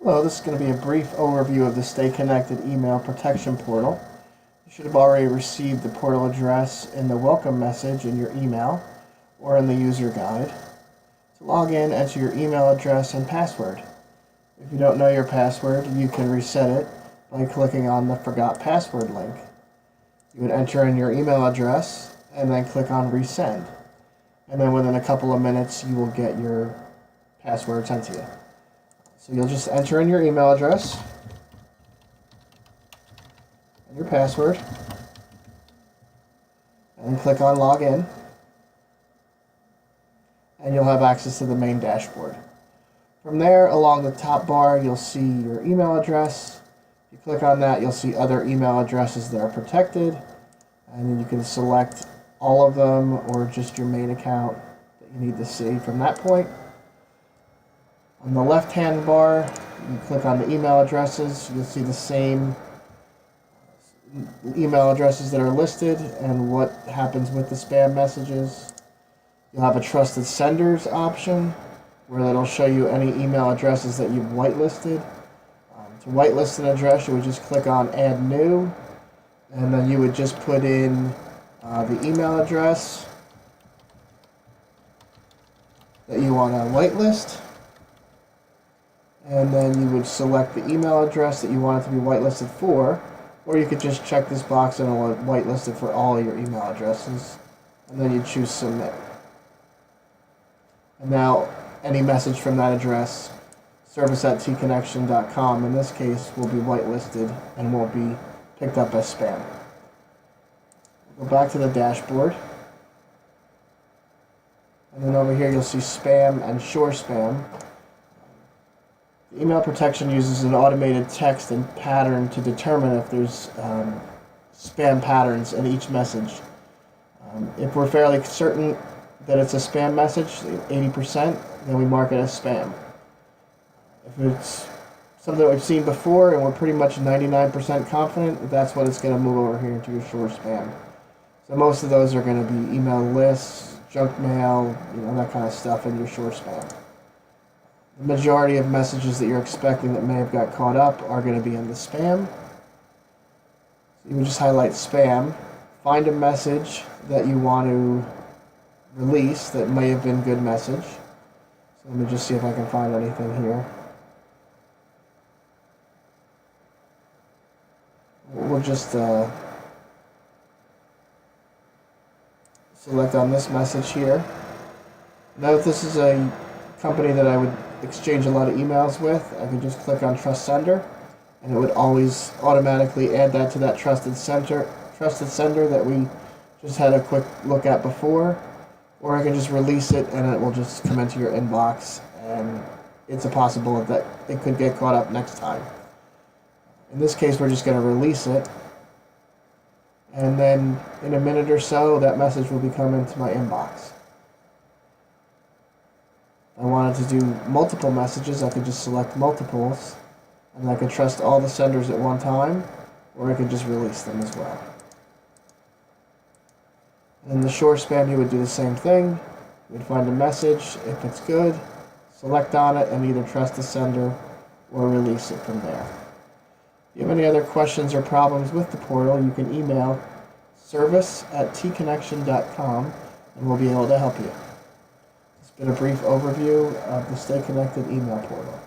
Hello, this is going to be a brief overview of the Stay Connected email protection portal. You should have already received the portal address in the welcome message in your email or in the user guide. To log in, enter your email address and password. If you don't know your password, you can reset it by clicking on the Forgot Password link. You would enter in your email address and then click on Resend. And then within a couple of minutes, you will get your password sent to you. So you'll just enter in your email address and your password and then click on Login, and you'll have access to the main dashboard. From there, along the top bar, you'll see your email address. If you click on that, you'll see other email addresses that are protected, and then you can select all of them or just your main account that you need to see from that point. On the left-hand bar, you click on the email addresses. You'll see the same email addresses that are listed and what happens with the spam messages. You'll have a trusted senders option where it'll show you any email addresses that you've whitelisted. To whitelist an address, you would just click on Add New, and then you would just put in the email address that you want to whitelist. And then you would select the email address that you want it to be whitelisted for, or you could just check this box and it'll whitelist it for all of your email addresses, and then you choose Submit. And now any message from that address, service@StayConnection.com in this case, will be whitelisted and won't be picked up as spam. Go back to the dashboard, and then over here you'll see Spam and Sure Spam. Email protection uses an automated text and pattern to determine if there's spam patterns in each message. If we're fairly certain that it's a spam message, 80%, then we mark it as spam. If it's something that we've seen before and we're pretty much 99% confident, that's what it's going to move over here into your Sure Spam. So most of those are going to be email lists, junk mail, that kind of stuff in your Sure Spam. The majority of messages that you're expecting that may have got caught up are going to be in the spam. So you would just highlight spam, find a message that you want to release that may have been a good message. So let me just see if I can find anything here. We'll just select on this message here. Now that this is a company that I would exchange a lot of emails with, I could just click on Trust Sender, and it would always automatically add that to that trusted sender that we just had a quick look at before. Or I can just release it and it will just come into your inbox, and it's a possibility that it could get caught up next time. In this case, we're just going to release it, and then in a minute or so that message will be coming into my inbox. If I wanted to do multiple messages, I could just select multiples, and I could trust all the senders at one time, or I could just release them as well. In the Sure Spam, you would do the same thing. You would find a message. If it's good, select on it and either trust the sender or release it from there. If you have any other questions or problems with the portal, you can email service@StayConnection.com and we'll be able to help you. It's been a brief overview of the Stay Connected email portal.